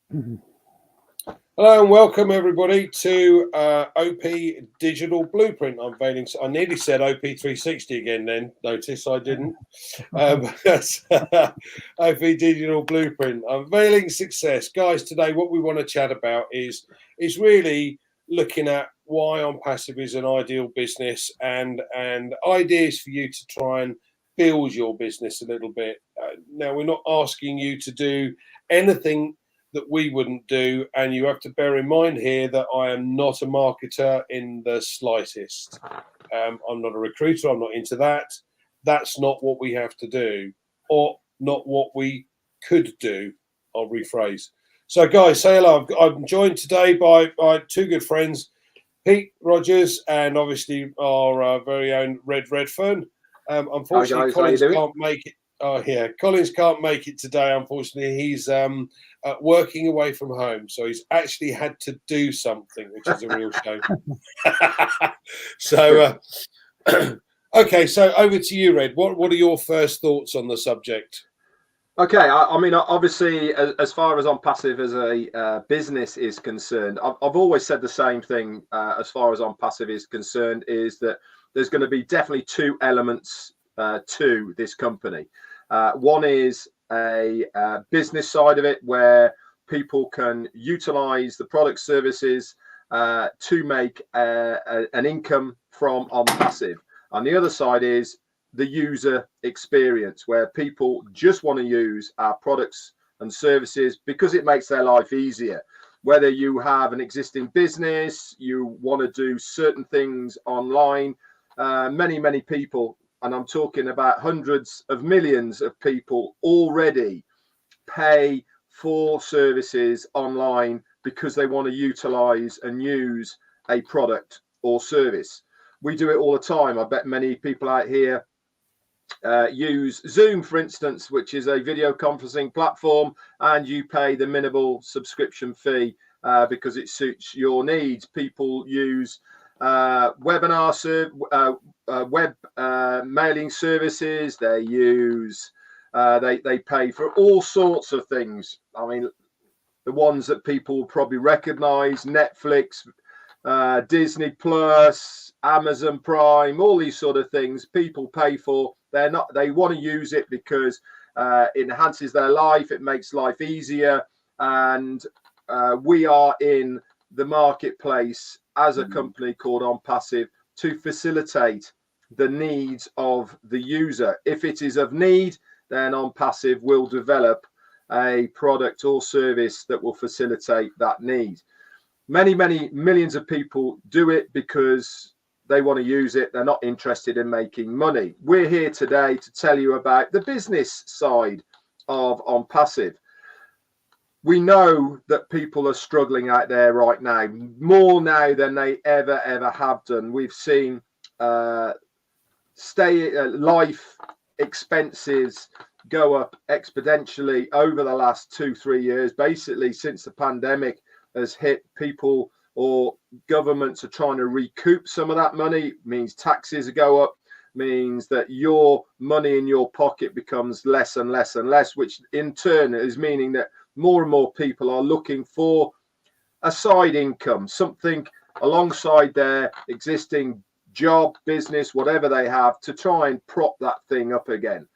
Hello and welcome everybody to OP Digital Blueprint Unveiling. I nearly said OP360 again then, notice I didn't. That's OP Digital Blueprint Unveiling Success. Guys, today what we want to chat about is really looking at why On Passive is an ideal business and ideas for you to try and build your business a little bit. Now, we're not asking you to do anything that we wouldn't do, and you have to bear in mind here that I am not a marketer in the slightest. I'm not a recruiter. I'm not into that. That's not what we have to do, or not what we could do. I'll rephrase. So, guys, say hello. I'm joined today by two good friends, Pete Rogers and obviously our very own Red Redfern. Unfortunately, Hi guys, how you Collins doing? can't make it. Oh yeah, Collins can't make it today. Unfortunately, he's working away from home, so he's actually had to do something, which is a real shame. So, okay, so over to you, Red. What are your first thoughts on the subject? Okay, I mean, obviously, as far as On Passive as a business is concerned, I've always said the same thing. As far as On Passive is concerned, is that there's going to be definitely two elements to this company. One is a business side of it, where people can utilize the product services to make an income from On Passive. And the other side is the user experience, where people just want to use our products and services because it makes their life easier. Whether you have an existing business, you want to do certain things online, many people, and I'm talking about hundreds of millions of people already pay for services online because they want to utilize and use a product or service. We do it all the time. I bet many people out here use Zoom, for instance, which is a video conferencing platform, and you pay the minimal subscription fee because it suits your needs. People use web mailing services. They use they pay for all sorts of things. I mean, the ones that people will probably recognize: Netflix, Disney Plus, Amazon Prime, all these sort of things people pay for. They want to use it because it enhances their life, it makes life easier, and we are in the marketplace as a company called On Passive to facilitate the needs of the user. If it is of need, then On Passive will develop a product or service that will facilitate that need. Many millions of people do it because they want to use it. They're not interested in making money. We're here today to tell you about the business side of On Passive. We know that people are struggling out there right now, more now than they ever have done. We've seen life expenses go up exponentially over the last 2-3 years, basically since the pandemic has hit. People or governments are trying to recoup some of that money. It means taxes go up, means that your money in your pocket becomes less and less and less, which in turn is meaning that more and more people are looking for a side income, something alongside their existing job, business, whatever they have, to try and prop that thing up again.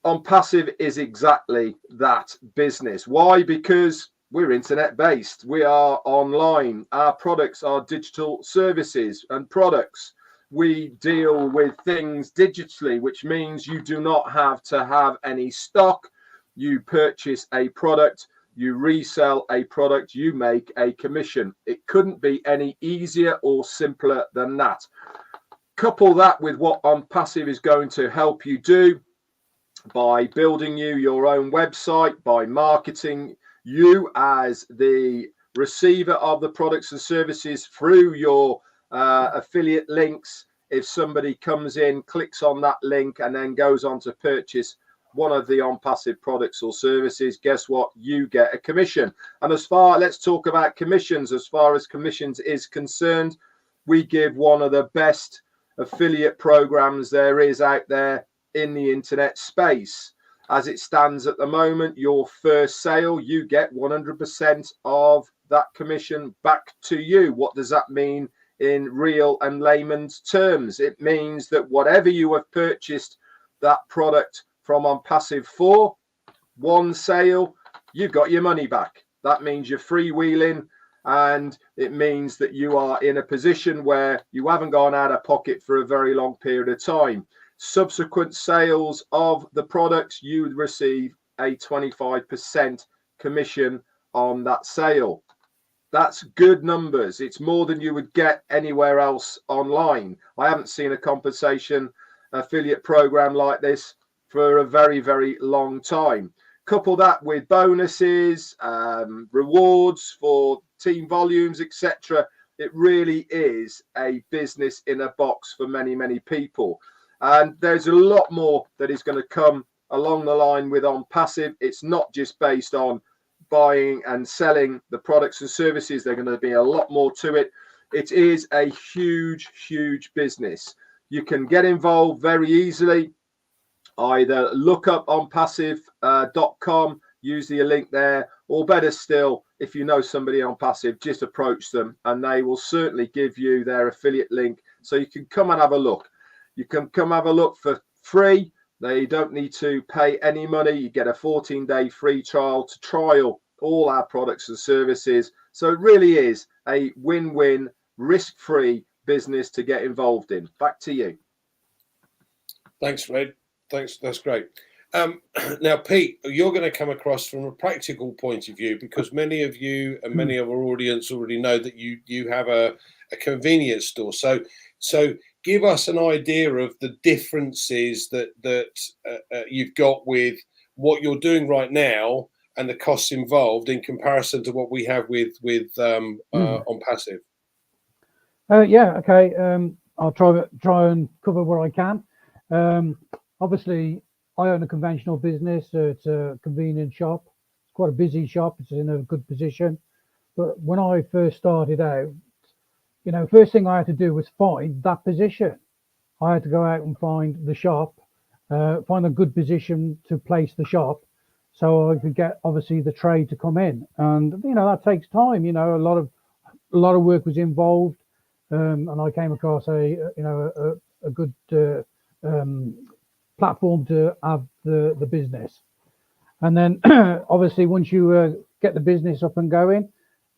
On Passive is exactly that business. Why? Because we're internet based. We are online. Our products are digital services and products. We deal with things digitally, which means you do not have to have any stock. You purchase a product, you resell a product, you make a commission. It couldn't be any easier or simpler than that. Couple that with what On Passive is going to help you do by building you your own website, by marketing you as the receiver of the products and services through your affiliate links. If somebody comes in, clicks on that link, and then goes on to purchase one of the On Passive products or services, guess what? You get a commission. And let's talk about commissions. As far as commissions is concerned, we give one of the best affiliate programs there is out there in the internet space. as it stands at the moment, your first sale, you get 100% of that commission back to you. What does that mean in real and layman's terms? It means that whatever you have purchased that product from On Passive for, one sale, you've got your money back. That means you're freewheeling, and it means that you are in a position where you haven't gone out of pocket for a very long period of time. Subsequent sales of the products, you would receive a 25% commission on that sale. That's good numbers. It's more than you would get anywhere else online. I haven't seen a compensation affiliate program like this for a very, very long time. Couple that with bonuses, rewards for team volumes, etc. It really is a business in a box for many, many people. And there's a lot more that is going to come along the line with On Passive. It's not just based on buying and selling the products and services. There's going to be a lot more to it. It is a huge, huge business. You can get involved very easily. Either look up onpassive.com, use the link there, or better still, if you know somebody on Passive, just approach them and they will certainly give you their affiliate link so you can come and have a look. You can come have a look for free. They don't need to pay any money. You get a 14-day free trial to trial all our products and services. So it really is a win-win, risk-free business to get involved in. Back to you. Thanks, Fred. Thanks. That's great. Now, Pete, you're going to come across from a practical point of view, because many of you and many of our audience already know that you have a convenience store. So give us an idea of the differences that you've got with what you're doing right now and the costs involved in comparison to what we have with On Passive. Yeah. Okay. I'll try and cover what I can. Obviously, I own a conventional business. It's a convenience shop. It's quite a busy shop. It's in a good position. But when I first started out, first thing I had to do was find that position. I had to go out and find the shop, find a good position to place the shop, so I could get obviously the trade to come in. And that takes time. A lot of work was involved, and I came across a good platform to have the business. And then obviously once you get the business up and going,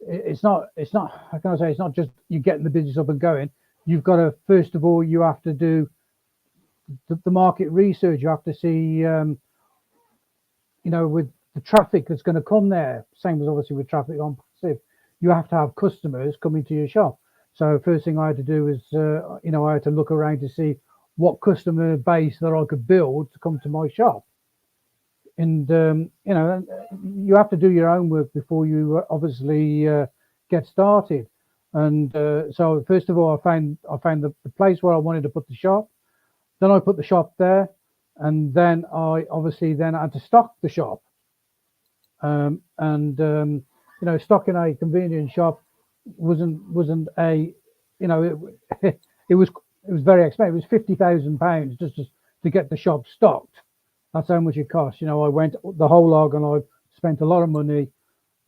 it's not how can I say, it's not just you getting the business up and going. You've got to, first of all, you have to do the market research. You have to see with the traffic that's going to come there, same as obviously with traffic on Passive, you have to have customers coming to your shop. So first thing I had to do is I had to look around to see what customer base that I could build to come to my shop. And you have to do your own work before you obviously get started. And so first of all, I found the place where I wanted to put the shop. Then I put the shop there, and then I obviously then had to stock the shop. Stocking a convenience shop wasn't a it was very expensive. It was £50,000 just to get the shop stocked. That's how much it cost. I went the whole log and I spent a lot of money,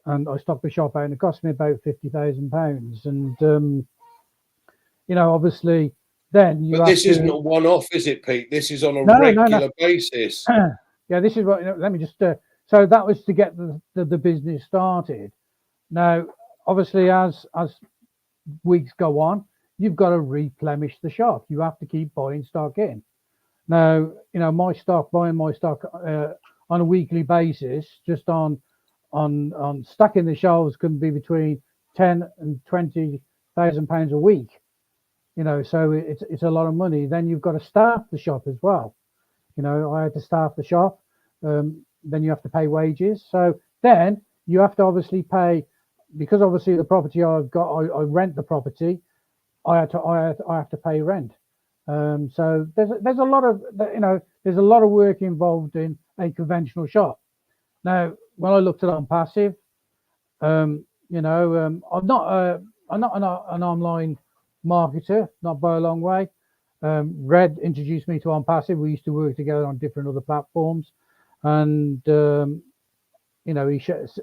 and I stocked the shop out, and it cost me about £50,000. And obviously then you. But this isn't a one-off, is it, Pete? This is on a regular basis. Yeah, this is what. Let me just. So that was to get the business started. Now, obviously, as weeks go on, you've got to replenish the shop. You have to keep buying stock in. Now, buying my stock on a weekly basis, just on stacking the shelves, can be between £10,000 and £20,000 a week. So it's a lot of money. Then you've got to staff the shop as well. I had to staff the shop. Then you have to pay wages. So then you have to obviously pay, because obviously the property I've got, I rent the property. I have to pay rent. So there's a lot of work involved in a conventional shop. Now, when I looked at On Passive, I'm not an online marketer, not by a long way. Red introduced me to On Passive. We used to work together on different other platforms, and he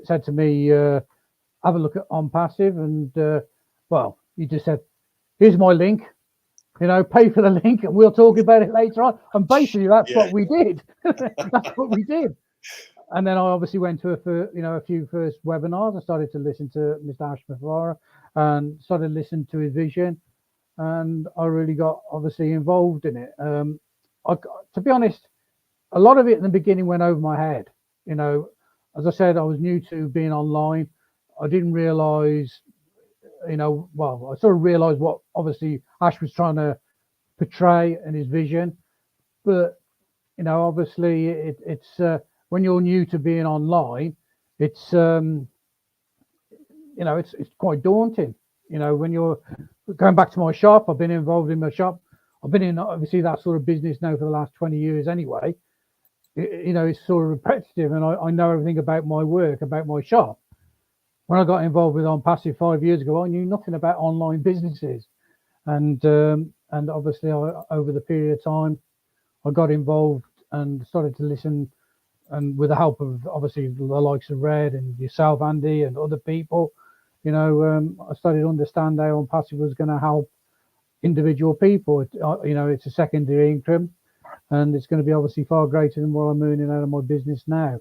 said to me, have a look at On Passive, and well, he just said, here's my link, pay for the link and we'll talk about it later on. And basically that's what we did. That's what we did. And then I obviously went to a few first webinars. I started to listen to Mr. Ashmafara and started listening to his vision, and I really got obviously involved in it. To be honest, a lot of it in the beginning went over my head. As I said, I was new to being online. I didn't realize, I sort of realized what obviously Ash was trying to portray in his vision, but obviously it's when you're new to being online, it's it's quite daunting. When you're going back to my shop, I've been involved in my shop. I've been in obviously that sort of business now for the last 20 years anyway. It's sort of repetitive, and I know everything about my work, about my shop. When I got involved with On Passive 5 years ago, I knew nothing about online businesses, and obviously over the period of time, I got involved and started to listen, and with the help of obviously the likes of Red and yourself, Andy, and other people, I started to understand how On Passive was going to help individual people. It's a secondary income, and it's going to be obviously far greater than what I'm earning out of my business now.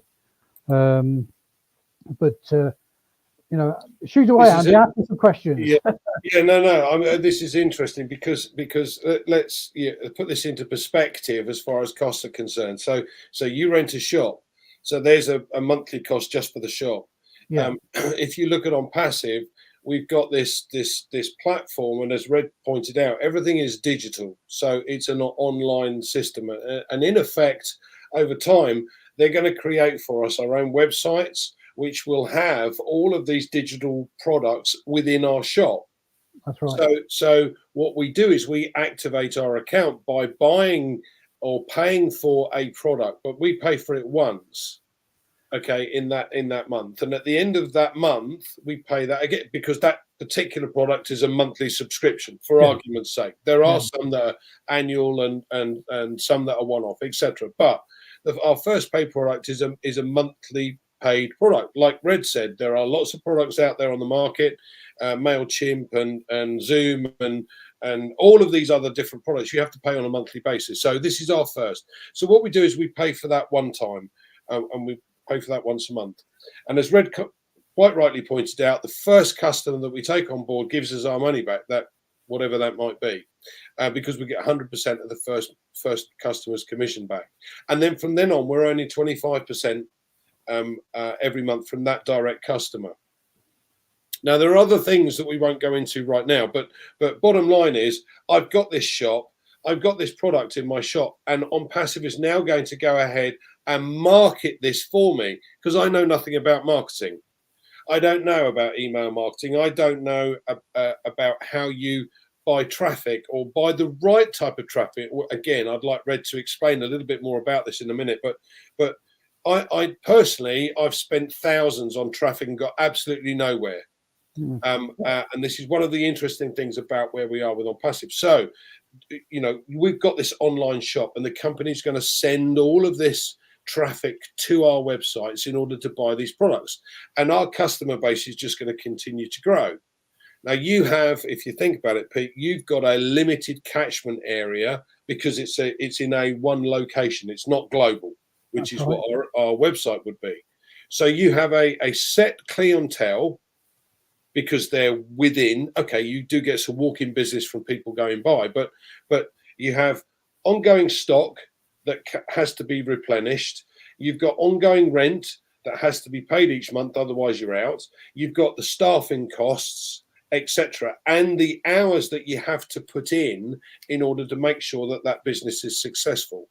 Shoot away, Andy. Ask me some questions. No. This is interesting because let's put this into perspective as far as costs are concerned. So you rent a shop, so there's a monthly cost just for the shop. Yeah. If you look at On Passive, we've got this platform, and as Red pointed out, everything is digital, so it's an online system, and in effect, over time, they're going to create for us our own websites, which will have all of these digital products within our shop. That's right. So what we do is we activate our account by buying or paying for a product, but we pay for it once. Okay, in that month, and at the end of that month, we pay that again because that particular product is a monthly subscription. For argument's sake, there are some that are annual and some that are one-off, etc. But our first paid product is a monthly paid product. Like Red said, there are lots of products out there on the market, MailChimp and Zoom and all of these other different products. You have to pay on a monthly basis. So this is our first. So what we do is we pay for that one time, and we pay for that once a month. And as Red quite rightly pointed out, the first customer that we take on board gives us our money back, that whatever that might be, because we get 100% of the first customer's commission back. And then from then on, we're only 25% every month from that direct customer. Now, there are other things that we won't go into right now, but bottom line is I've got this shop, I've got this product in my shop, and On Passive is now going to go ahead and market this for me because I know nothing about marketing. I don't know about email marketing. I don't know about how you buy traffic or buy the right type of traffic. Again, I'd like Red to explain a little bit more about this in a minute, but I personally, I've spent thousands on traffic and got absolutely nowhere. And this is one of the interesting things about where we are with On Passive. So, we've got this online shop, and the company's going to send all of this traffic to our websites in order to buy these products, and our customer base is just going to continue to grow. Now, you have, if you think about it, Pete, you've got a limited catchment area because it's in a one location. It's not global, which is what our website would be. So you have a set clientele because they're within. Okay, you do get some walk-in business from people going by, but you have ongoing stock that has to be replenished. You've got ongoing rent that has to be paid each month, otherwise you're out. You've got the staffing costs, etc., and the hours that you have to put in order to make sure that business is successful.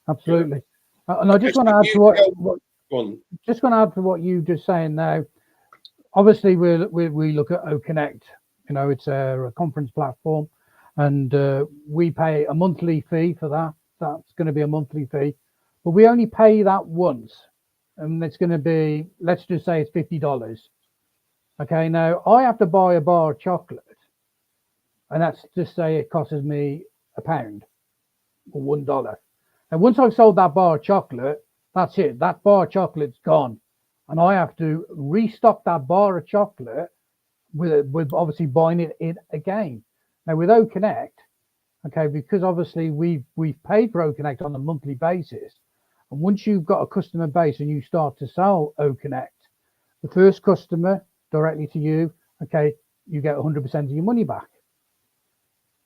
Absolutely. And I just want to add to what you just saying now. Obviously, we look at OConnect. It's a conference platform, and we pay a monthly fee for that. That's going to be a monthly fee, but we only pay that once, and it's going to be, let's just say it's $50. Okay, now I have to buy a bar of chocolate, and that's just say it costs me £1 or $1. And once I've sold that bar of chocolate, That's it. That bar of chocolate's gone, and I have to restock that bar of chocolate with obviously buying it in again. Now with O Connect, okay, because obviously we've paid for O Connect on a monthly basis, and once you've got a customer base and you start to sell O Connect, the first customer directly to you, okay, you get 100% of your money back.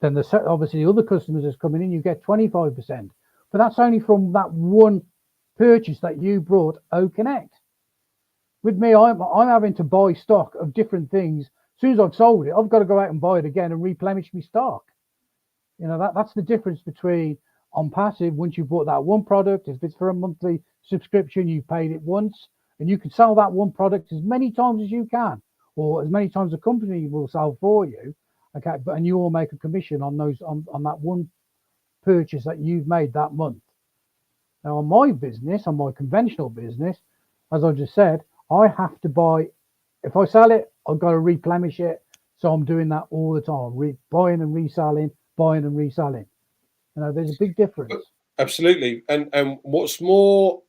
Then obviously the other customers that's coming in, you get 25%. But that's only from that one purchase that you brought O Connect. With me, I'm having to buy stock of different things. As soon as I've sold it, I've got to go out and buy it again and replenish my stock. You know, that's the difference between on passive. Once you bought that one product, if it's for a monthly subscription, you paid it once, and you can sell that one product as many times as you can, or as many times the company will sell for you. Okay, and you will make a commission on those on that one purchase that you've made that month. Now, on my business, on my conventional business, as I just said, I have to buy. If I sell it, I've got to replenish it. So I'm doing that all the time, buying and reselling, buying and reselling. You know, there's a big difference. Absolutely. And what's more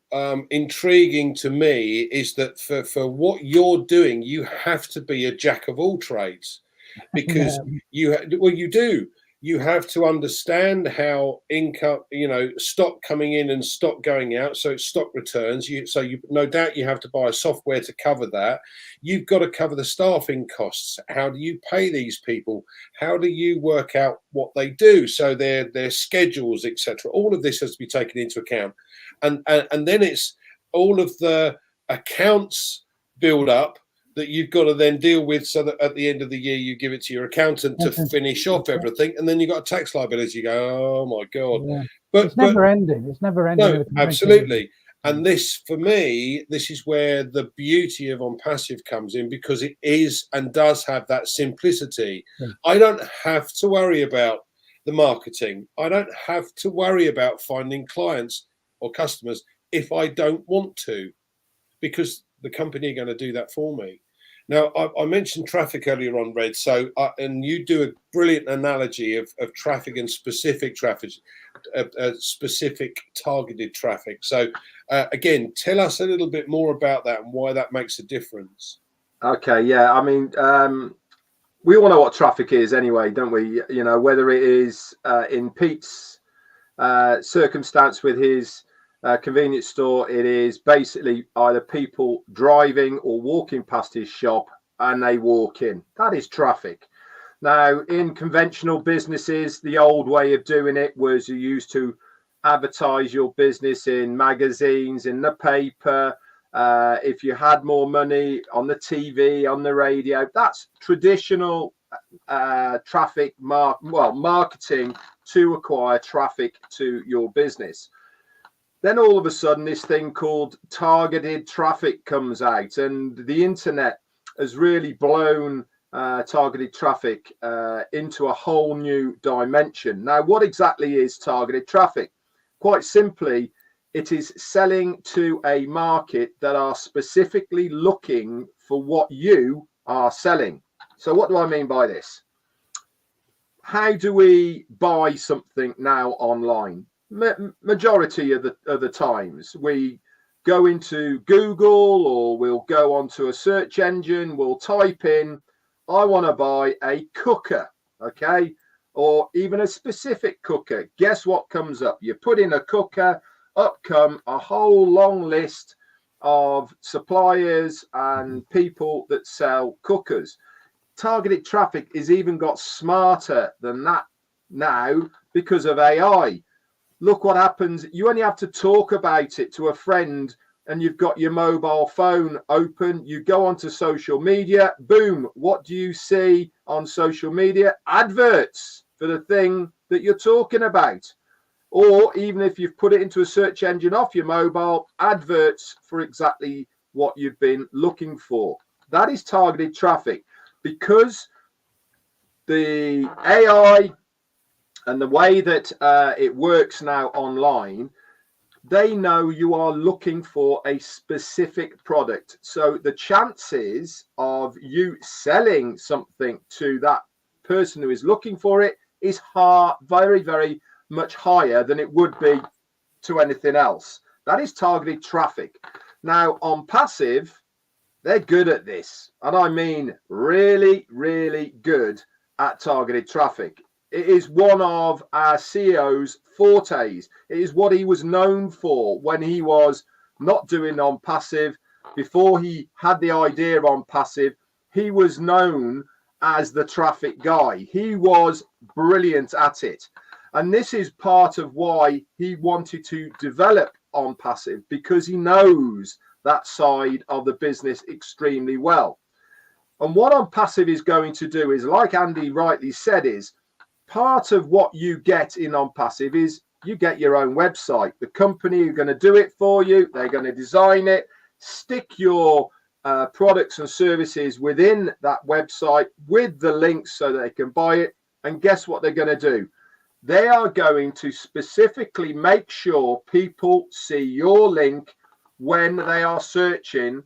intriguing to me is that for what you're doing, you have to be a jack of all trades, because you do. You have to understand how income, stock coming in and stock going out. So it's stock returns. So no doubt you have to buy a software to cover that. You've got to cover the staffing costs. How do you pay these people? How do you work out what they do? So their schedules, etc. All of this has to be taken into account, and then it's all of the accounts build up that you've got to then deal with, so that at the end of the year you give it to your accountant to finish off everything, and then you've got a tax liability. You go, oh my god! Yeah. But it's never ending. It's never ending. No, absolutely. And this, for me, this is where the beauty of On Passive comes in, because it is and does have that simplicity. I don't have to worry about the marketing. I don't have to worry about finding clients or customers if I don't want to, because the company are going to do that for me. Now, I mentioned traffic earlier on, Red. So, and you do a brilliant analogy of traffic and specific traffic, specific targeted traffic. So, again, tell us a little bit more about that and why that makes a difference. Okay, yeah. I mean, we all know what traffic is anyway, don't we? You know, whether it is in Pete's circumstance with his convenience store, it is basically either people driving or walking past his shop and they walk in. That is traffic. Now, in conventional businesses, the old way of doing it was you used to advertise your business in magazines, in the paper. If you had more money, on the TV, on the radio. That's traditional traffic marketing to acquire traffic to your business. Then all of a sudden, this thing called targeted traffic comes out, and the internet has really blown targeted traffic into a whole new dimension. Now, what exactly is targeted traffic? Quite simply, it is selling to a market that are specifically looking for what you are selling. So what do I mean by this? How do we buy something now online? Majority of the times we go into Google, or we'll go onto a search engine, we'll type in, I want to buy a cooker, okay, or even a specific cooker. Guess what comes up? You put in a cooker, up come a whole long list of suppliers and people that sell cookers. Targeted traffic is even got smarter than that now because of AI. Look what happens. You only have to talk about it to a friend and you've got your mobile phone open. You go onto social media. Boom. What do you see on social media? Adverts for the thing that you're talking about. Or even if you've put it into a search engine off your mobile, adverts for exactly what you've been looking for. That is targeted traffic, because the AI and the way that it works now online, they know you are looking for a specific product. So the chances of you selling something to that person who is looking for it is very, very much higher than it would be to anything else. That is targeted traffic. Now, on passive, they're good at this. And I mean really, really good at targeted traffic. It is one of our CEO's fortes. It is what he was known for when he was not doing on passive. Before he had the idea on passive, he was known as the traffic guy. He was brilliant at it. And this is part of why he wanted to develop on passive, because he knows that side of the business extremely well. And what on passive is going to do is, like Andy rightly said, is part of what you get in on passive is you get your own website. The company are going to do it for you. They're going to design it, stick your products and services within that website with the links so they can buy it. And guess what they're going to do? They are going to specifically make sure people see your link when they are searching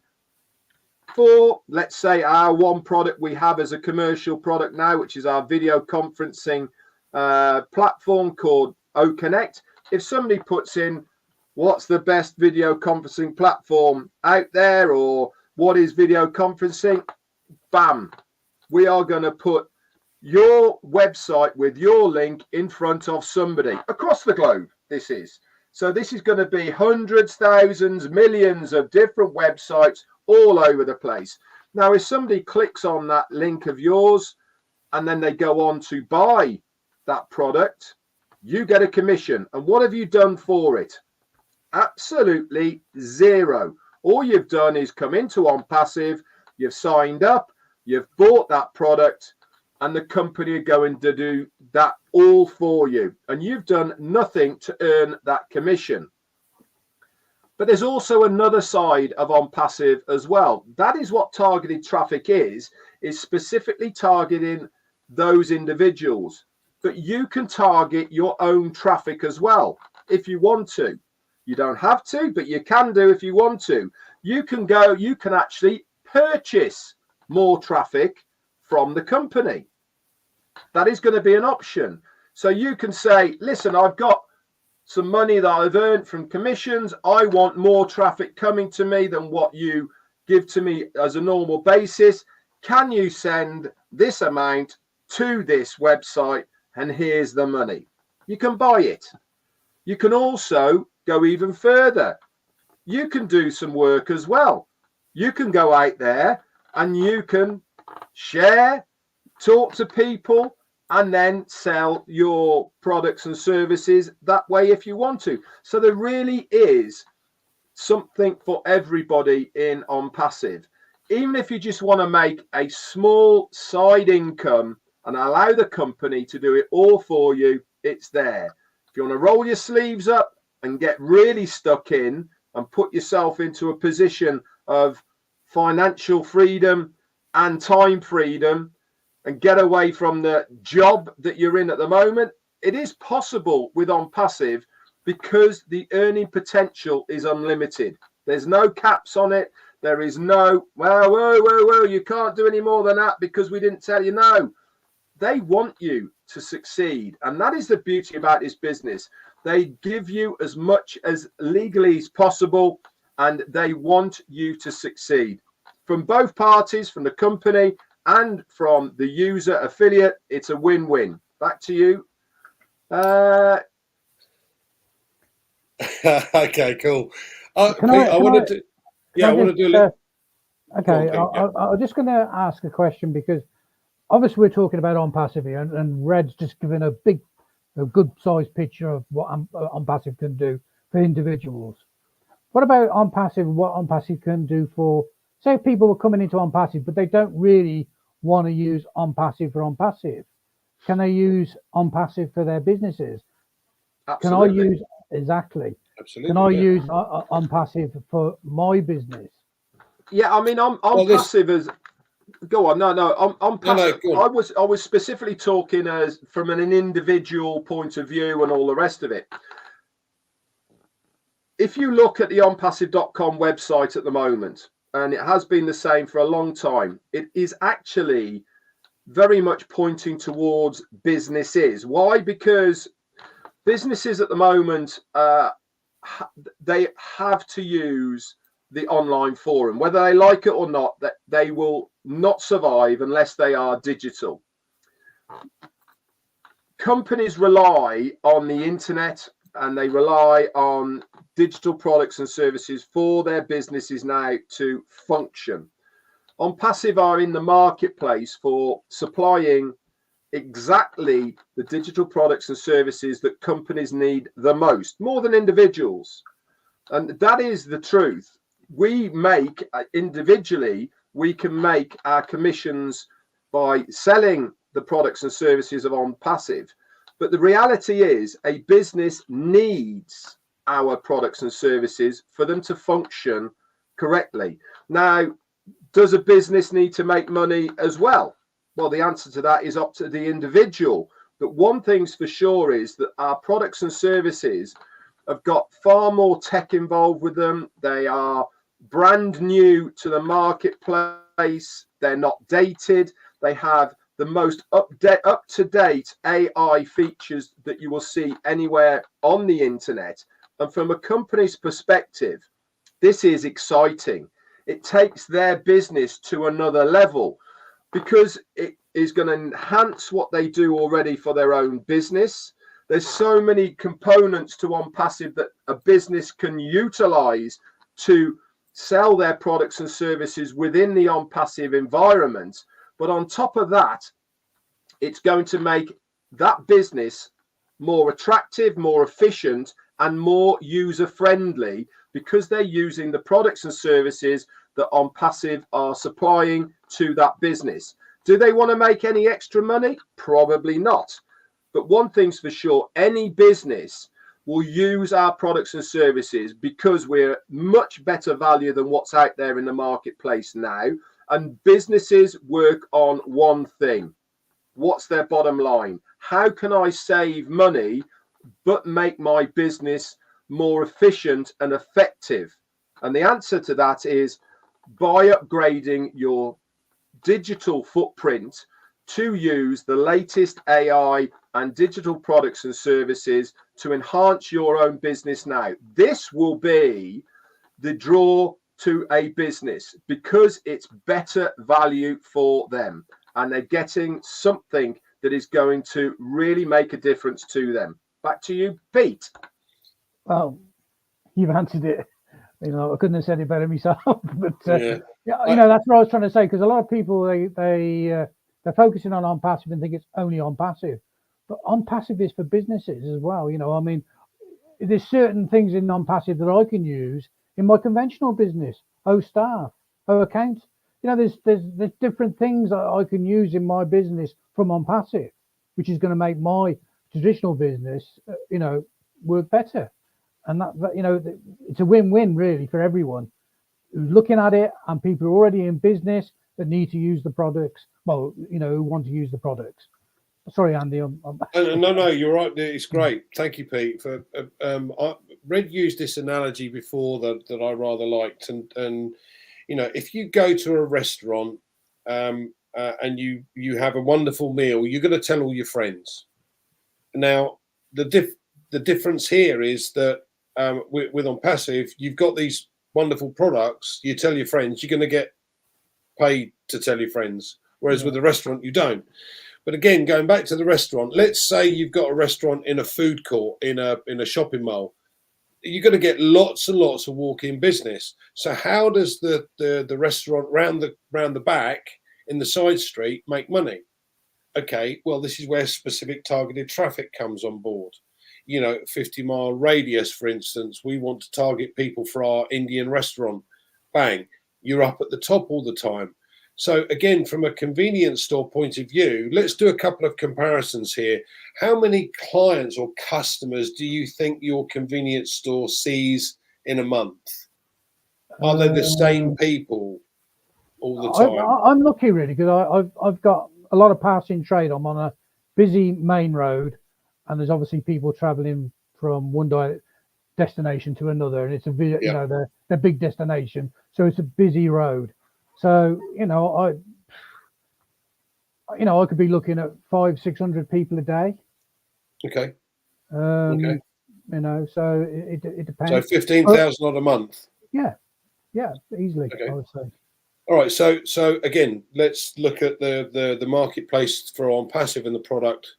for, let's say, our one product we have as a commercial product now, which is our video conferencing platform called OConnect. If somebody puts in what's the best video conferencing platform out there, or what is video conferencing, bam, we are going to put your website with your link in front of somebody across the globe. This is going to be hundreds, thousands, millions of different websites all over the place. Now, if somebody clicks on that link of yours and then they go on to buy that product, you get a commission. And what have you done for it? Absolutely zero. All you've done is come into on passive, you've signed up, you've bought that product, and the company are going to do that all for you. And you've done nothing to earn that commission. But there's also another side of on passive as well. That is what targeted traffic is specifically targeting those individuals. But you can target your own traffic as well if you want to. You don't have to, but you can do if you want to. You can actually purchase more traffic from the company. That is going to be an option. So you can say, listen, I've got some money that I've earned from commissions. I want more traffic coming to me than what you give to me as a normal basis. Can you send this amount to this website? And here's the money. You can buy it. You can also go even further. You can do some work as well. You can go out there and you can share, talk to people, and then sell your products and services that way if you want to. So there really is something for everybody in on passive. Even if you just want to make a small side income and allow the company to do it all for you, it's there. If you want to roll your sleeves up and get really stuck in and put yourself into a position of financial freedom and time freedom and get away from the job that you're in at the moment, it is possible with on passive because the earning potential is unlimited. There's no caps on it. There is no, whoa, you can't do any more than that because we didn't tell you. No, they want you to succeed. And that is the beauty about this business. They give you as much as legally as possible, and they want you to succeed. From both parties, from the company and from the user affiliate, it's a win-win. Back to you. Okay, cool. I want to do. Okay, I'm just going to ask a question because obviously we're talking about on passive here, and Red's just given a good sized picture of what on passive can do for individuals. What about on passive? What on passive can do for, say, people are coming into on passive, but they don't really want to use on passive for on passive. Can they use on passive for their businesses? Absolutely. Can I use exactly? Absolutely. Can I use on passive for my business? Yeah, I mean, on passive as. Go on. No. On passive. No, I was specifically talking as from an individual point of view and all the rest of it. If you look at the onpassive.com website at the moment, and it has been the same for a long time, it is actually very much pointing towards businesses. Why? Because businesses at the moment they have to use the online forum, whether they like it or not. That they will not survive unless they are digital. Companies rely on the internet and they rely on digital products and services for their businesses now to function. On Passive are in the marketplace for supplying exactly the digital products and services that companies need the most, more than individuals. And that is the truth. We make individually, we can make our commissions by selling the products and services of On Passive. But the reality is a business needs our products and services for them to function correctly. Now, does a business need to make money as well? Well, the answer to that is up to the individual. But one thing's for sure is that our products and services have got far more tech involved with them. They are brand new to the marketplace. They're not dated. They have the most up-to-date AI features that you will see anywhere on the internet. And from a company's perspective, this is exciting. It takes their business to another level because it is going to enhance what they do already for their own business. There's so many components to On Passive that a business can utilize to sell their products and services within the On Passive environment. But on top of that, it's going to make that business more attractive, more efficient, and more user-friendly because they're using the products and services that On Passive are supplying to that business. Do they want to make any extra money? Probably not. But one thing's for sure, any business will use our products and services because we're much better value than what's out there in the marketplace now. And businesses work on one thing. What's their bottom line? How can I save money but make my business more efficient and effective? And the answer to that is by upgrading your digital footprint to use the latest AI and digital products and services to enhance your own business now. This will be the draw to a business because it's better value for them and they're getting something that is going to really make a difference to them. Back to you, Pete. Well, you've answered it. You know, I couldn't have said it better myself. But Yeah, you know, that's what I was trying to say, because a lot of people they're focusing on passive and think it's only on passive, but on passive is for businesses as well. You know, I mean, there's certain things in non-passive that I can use in my conventional business. Staff, accounts. You know, there's different things that I can use in my business from on passive, which is going to make my traditional business, you know, work better. And that you know, it's a win-win really for everyone who's looking at it, and people who are already in business that need to use the products. Well, you know, who want to use the products. Sorry, Andy. No, you're right. It's great. Thank you, Pete. For Red used this analogy before that I rather liked, and you know, if you go to a restaurant and you have a wonderful meal, you're going to tell all your friends. Now, the difference here is that with On Passive, you've got these wonderful products. You tell your friends, you're going to get paid to tell your friends. Whereas with the restaurant, you don't. But again, going back to the restaurant, let's say you've got a restaurant in a food court, in a shopping mall. You're going to get lots and lots of walk-in business. So how does the restaurant round the back in the side street make money? Okay, well, this is where specific targeted traffic comes on board. You know, 50-mile radius, for instance, we want to target people for our Indian restaurant. Bang, you're up at the top all the time. So again, from a convenience store point of view, let's do a couple of comparisons here. How many clients or customers do you think your convenience store sees in a month? Are they the same people all the time? I'm lucky really, because I've got a lot of passing trade. I'm on a busy main road, and there's obviously people traveling from one destination to another, and it's you know, the big destination, so it's a busy road. So you know, I could be looking at 500-600 people a day. Okay. Okay. you know, so it depends. So 15,000 odd a month. Yeah, easily, Okay. I would say. All right. So again, let's look at the marketplace for on passive and the product.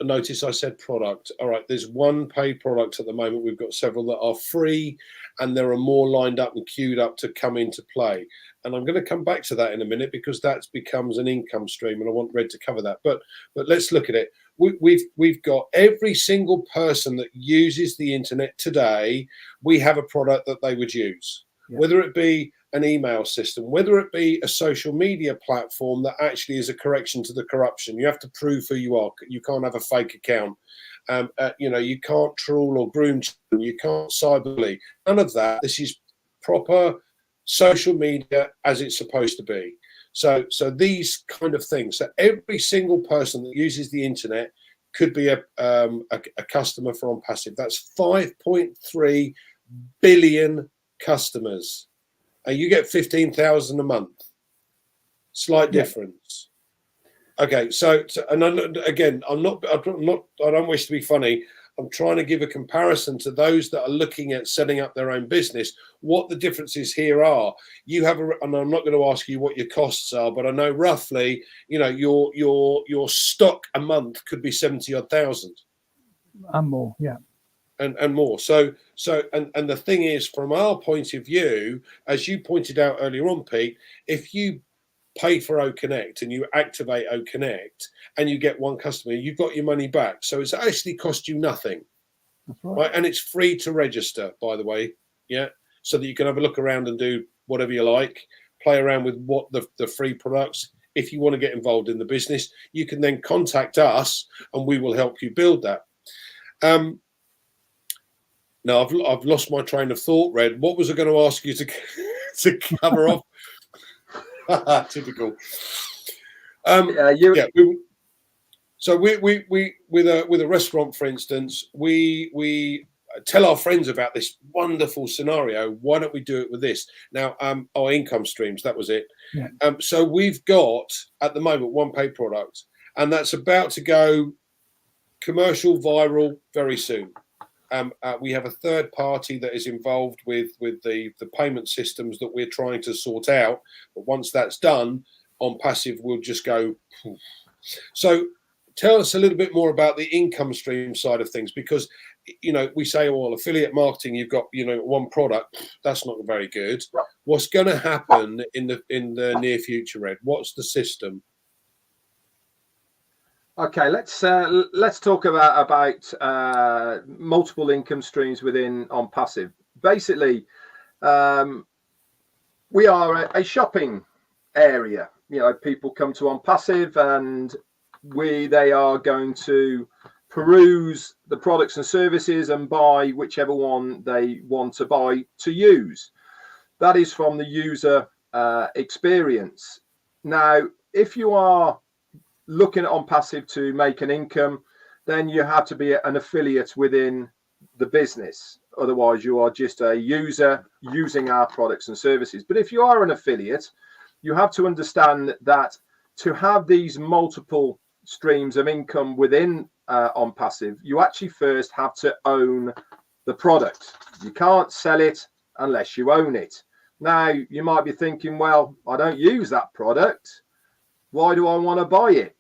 Notice I said product. All right. There's one paid product at the moment. We've got several that are free, and there are more lined up and queued up to come into play. And I'm going to come back to that in a minute because that becomes an income stream, and I want Red to cover that. But let's look at it. We've got every single person that uses the internet today. We have a product that they would use, whether it be an email system, whether it be a social media platform that actually is a correction to the corruption. You have to prove who you are. You can't have a fake account. You can't troll or groom. You can't cyberbully. None of that. This is proper social media as it's supposed to be. So these kind of things. So every single person that uses the internet could be a customer for On Passive. That's 5.3 billion customers. And you get 15,000 a month. Slight difference. Okay, so and again, I don't wish to be funny. I'm trying to give a comparison to those that are looking at setting up their own business. What the differences here are. You have, and I'm not going to ask you what your costs are, but I know roughly, your stock a month could be 70 odd thousand. And more, yeah. And more. So the thing is, from our point of view, as you pointed out earlier on, Pete, if you pay for O Connect and you activate O Connect and you get one customer, you've got your money back. So it's actually cost you nothing. That's right. And it's free to register, by the way. Yeah. So that you can have a look around and do whatever you like, play around with what the free products. If you want to get involved in the business, you can then contact us and we will help you build that. Now, I've lost my train of thought, Red. What was I going to ask you to cover off? Typical. So we with a restaurant, for instance, we tell our friends about this wonderful scenario. Why don't we do it with this? Now, our income streams, that was it. Yeah. So we've got at the moment one paid product, and that's about to go commercial viral very soon. We have a third party that is involved with the payment systems that we're trying to sort out. But once that's done, On Passive will just go. So tell us a little bit more about the income stream side of things, because, we say, well, affiliate marketing, you've got, one product. That's not very good. What's going to happen in the near future, Ed? What's the system? Okay, let's talk about multiple income streams within On Passive. Basically, we are a shopping area. People come to On Passive and they are going to peruse the products and services and buy whichever one they want to buy to use. That is from the user experience. Now, if you are looking at On Passive to make an income, then you have to be an affiliate within the business. Otherwise, you are just a user using our products and services. But if you are an affiliate, you have to understand that to have these multiple streams of income within On Passive, you actually first have to own the product. You can't sell it unless you own it. Now, you might be thinking, well, I don't use that product. Why do I want to buy it?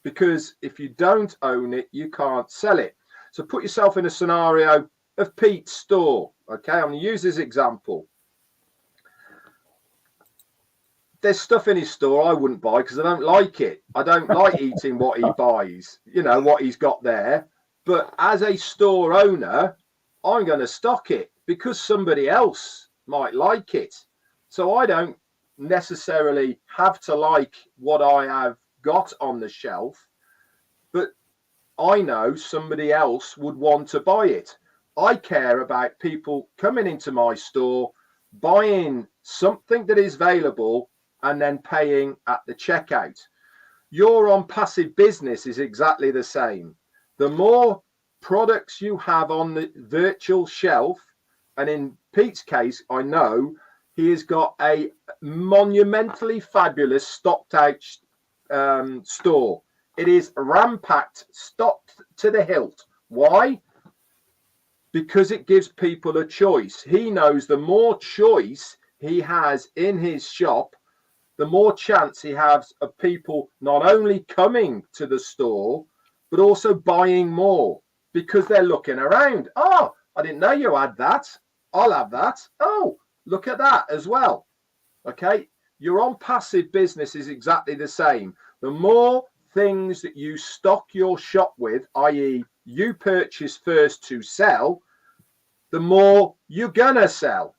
Because if you don't own it, you can't sell it. So put yourself in a scenario of Pete's store. Okay, I'm going to use this example. There's stuff in his store I wouldn't buy because I don't like it. I don't like eating what he buys, what he's got there. But as a store owner, I'm going to stock it because somebody else might like it. So I don't necessarily have to like what I have got on the shelf, but I know somebody else would want to buy it. I care about people coming into my store, buying something that is available and then paying at the checkout. Your On Passive business is exactly the same. The more products you have on the virtual shelf, and in Pete's case, I know he has got a monumentally fabulous stocked out store. It is rampacked, stocked to the hilt. Why? because it gives people a choice. He knows the more choice he has in his shop, the more chance he has of people not only coming to the store, but also buying more because they're looking around. Oh, I didn't know you had that. I'll have that. Oh, look at that as well. Okay. Your on passive business is exactly the same. The more things that you stock your shop with, i.e., you purchase first to sell, the more you're gonna sell.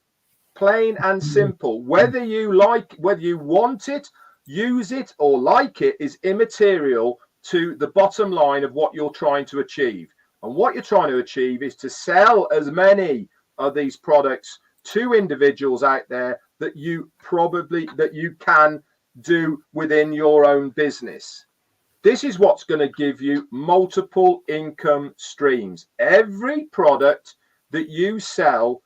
Plain and simple. Whether you want it, use it, or like it is immaterial to the bottom line of what you're trying to achieve. And what you're trying to achieve is to sell as many of these products to individuals out there that you can do within your own business. This is what's going to give you multiple income streams. Every product that you sell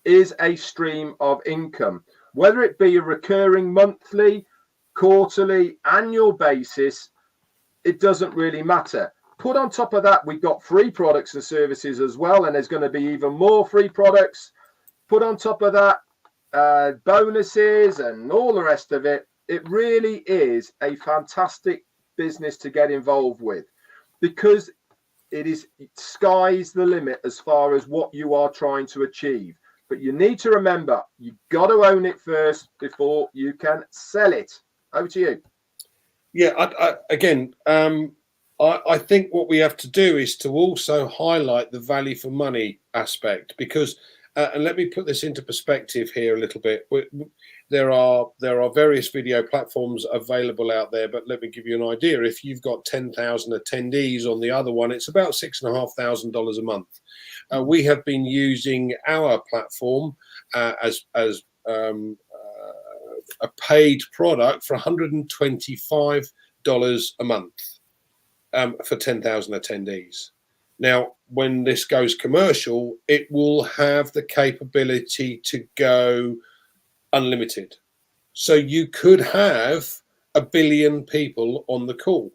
is a stream of income, whether it be a recurring monthly, quarterly, annual basis. It doesn't really matter. Put on top of that, we've got free products and services as well, and there's going to be even more free products. Put on top of that bonuses and all the rest of it. It really is a fantastic business to get involved with, because it is sky's the limit as far as what you are trying to achieve. But you need to remember, you've got to own it first before you can sell it. Over to you. Yeah, I think what we have to do is to also highlight the value for money aspect, because, and let me put this into perspective here a little bit. There are various video platforms available out there, but let me give you an idea. If you've got 10,000 attendees on the other one, it's about $6,500 a month. We have been using our platform as a paid product for $125 a month for 10,000 attendees. Now, when this goes commercial, it will have the capability to go unlimited. So you could have 1 billion people on the call.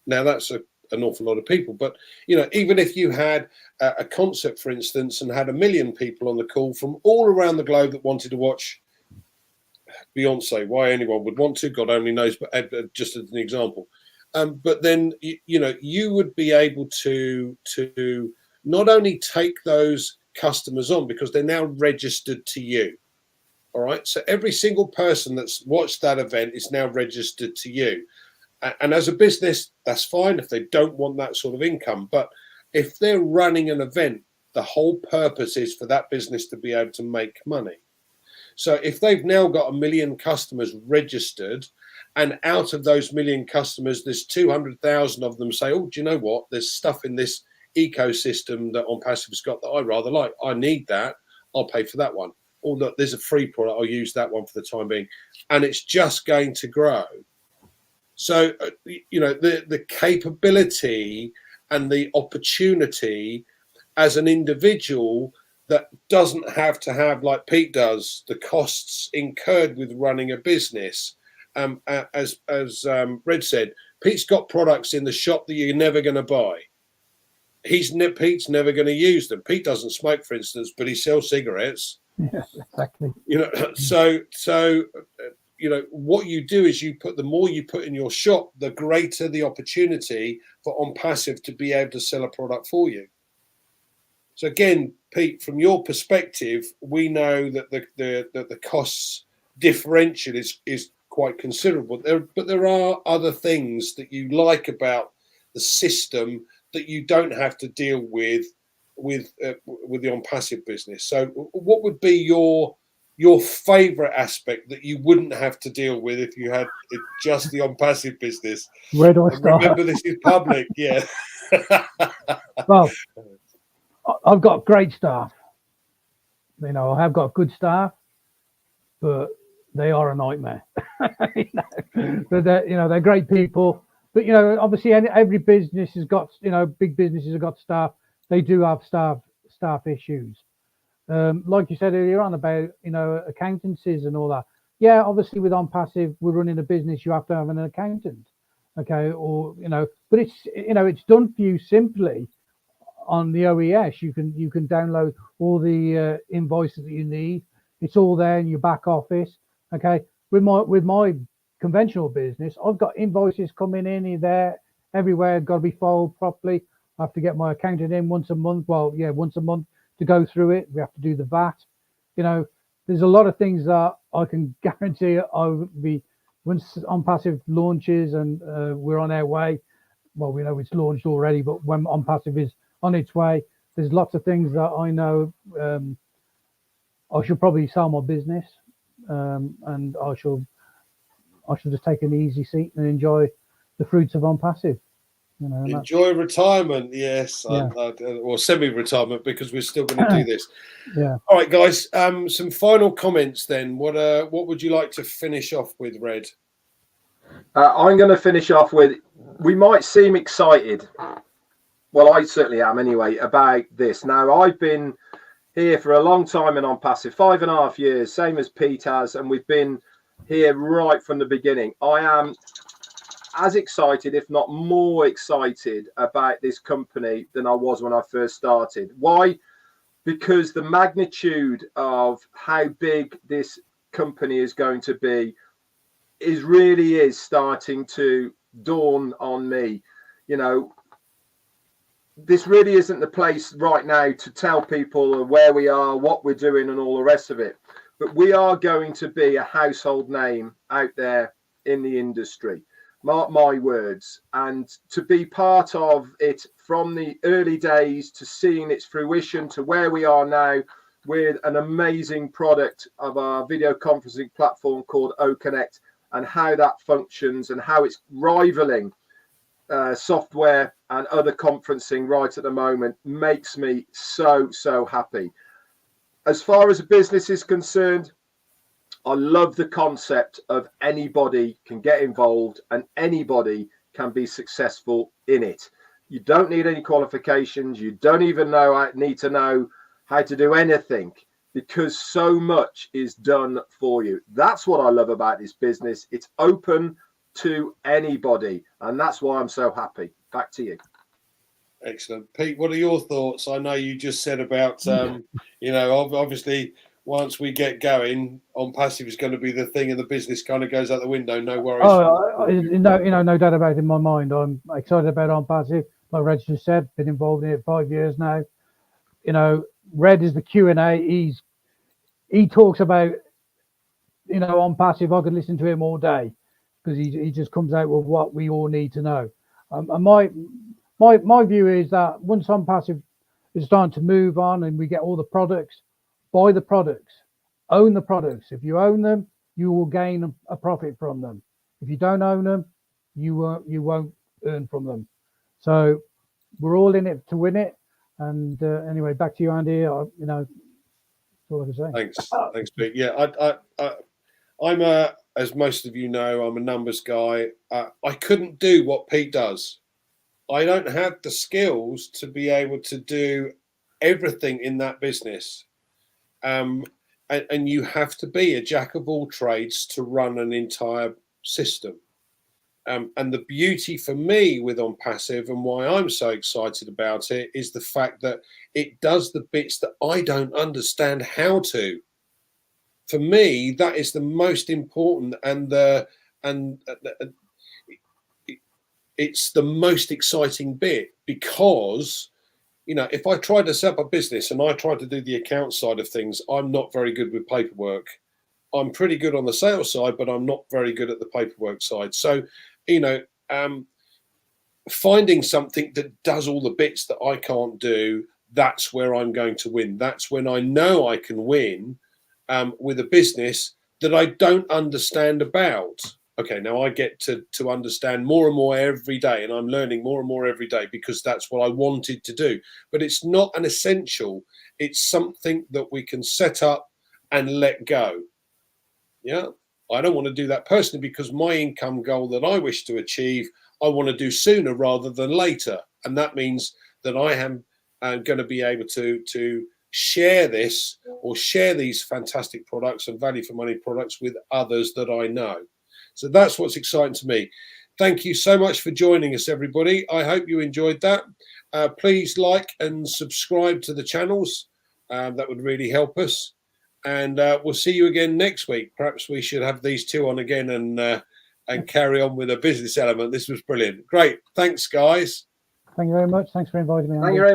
Now, that's an awful lot of people, but even if you had a concert, for instance, and had 1 million people on the call from all around the globe that wanted to watch Beyonce, why anyone would want to, God only knows, but just as an example. But then you would be able to not only take those customers on, because they're now registered to you. All right, so every single person that's watched that event is now registered to you. And as a business, that's fine if they don't want that sort of income. But if they're running an event, the whole purpose is for that business to be able to make money. So if they've now got 1 million customers registered, and out of those 1 million customers, there's 200,000 of them say, oh, do you know what? There's stuff in this ecosystem that On Passive's got that I rather like. I need that. I'll pay for that one. Or look, there's a free product. I'll use that one for the time being. And it's just going to grow. So, the capability and the opportunity as an individual that doesn't have to have, like Pete does, the costs incurred with running a business. As Red said, Pete's got products in the shop that you're never going to buy. Pete's never going to use them. Pete doesn't smoke, for instance, but he sells cigarettes. Yeah, exactly. So what you do is the more you put in your shop, the greater the opportunity for On Passive to be able to sell a product for you. So again, Pete, from your perspective, we know that the costs differential is quite considerable. But there are other things that you like about the system that you don't have to deal with the On Passive business. So what would be your favorite aspect that you wouldn't have to deal with if you had just the On Passive business? Where do I start? Remember, this is public. Yeah. Well, I've got great staff. I have got good staff, but they are a nightmare. But they're great people. But obviously every business has got, big businesses have got staff. They do have staff issues. Like you said earlier on about accountancies and all that. Yeah, obviously with On Passive, we're running a business. You have to have an accountant, okay? Or but it's it's done for you simply on the OES. You can download all the invoices that you need. It's all there in your back office. Okay, with my conventional business, I've got invoices coming in there everywhere. Got to be filed properly. I have to get my accountant in once a month. Well, yeah, once a month to go through it. We have to do the VAT. You know, there's a lot of things that I can guarantee I will be once OnPassive launches and we're on our way. Well, we know it's launched already, but when OnPassive is on its way, there's lots of things that I know I should probably sell my business, and I shall just take an easy seat and enjoy the fruits of OnPassive. You know, enjoy retirement, yes, yeah. or semi-retirement, because we're still going to do this. Yeah. All right, guys. Some final comments then. What would you like to finish off with, Red? I'm going to finish off with, we might seem excited. Well, I certainly am anyway, about this. Now, I've been here for a long time in OnPassive, 5.5 years, same as Pete has, and we've been here right from the beginning. I am as excited, if not more excited, about this company than I was when I first started. Why? Because the magnitude of how big this company is going to be really is starting to dawn on me. You know, this really isn't the place right now to tell people where we are, what we're doing, and all the rest of it. But we are going to be a household name out there in the industry. Mark my words. And to be part of it from the early days to seeing its fruition to where we are now with an amazing product of our video conferencing platform called OConnect, and how that functions and how it's rivaling software and other conferencing right at the moment, makes me so happy. As far as a business is concerned, I love the concept of anybody can get involved and anybody can be successful in it. You don't need any qualifications. You don't even need to know how to do anything, because so much is done for you. That's what I love about this business. It's open to anybody, and that's why I'm so happy. Back to you. Excellent. Pete, what are your thoughts? I know you just said about, you know, obviously once we get going, OnPassive is going to be the thing and the business kind of goes out the window. No worries. No doubt about it in my mind. I'm excited about OnPassive. Like Red just said, been involved in it 5 years now. You know, Red is the Q&A. He talks about, you know, OnPassive. I could listen to him all day because he just comes out with what we all need to know. And my view is that once OnPassive is starting to move on and we get all the products, buy the products, own the products. If you own them, you will gain a profit from them. If you don't own them, you won't earn from them. So we're all in it to win it. And anyway, back to you, Andy. You know, that's all I can say. Thanks, Pete. Yeah, I'm as most of you know, I'm a numbers guy. I couldn't do what Pete does. I don't have the skills to be able to do everything in that business. And you have to be a jack of all trades to run an entire system. And the beauty for me with OnPassive and why I'm so excited about it is the fact that it does the bits that I don't understand how to. For me, that is the most important, and it's the most exciting bit, because, you know, if I try to set up a business and I try to do the account side of things, I'm not very good with paperwork. I'm pretty good on the sales side, but I'm not very good at the paperwork side. So, you know, finding something that does all the bits that I can't do, that's where I'm going to win. That's when I know I can win with a business that I don't understand about. Okay, now I get to understand more and more every day, and I'm learning more and more every day because that's what I wanted to do. But it's not an essential. It's something that we can set up and let go. Yeah, I don't want to do that personally because my income goal that I wish to achieve, I want to do sooner rather than later. And that means that I am going to be able to share this or share these fantastic products and value for money products with others that I know. So that's what's exciting to me. thank you so much for joining us, everybody. I hope you enjoyed that. Please like and subscribe to the channels. That would really help us. And we'll see you again next week. Perhaps we should have these two on again and carry on with a business element. This was brilliant. Great. Thanks, guys. Thank you very much. Thanks for inviting me on. Thank you very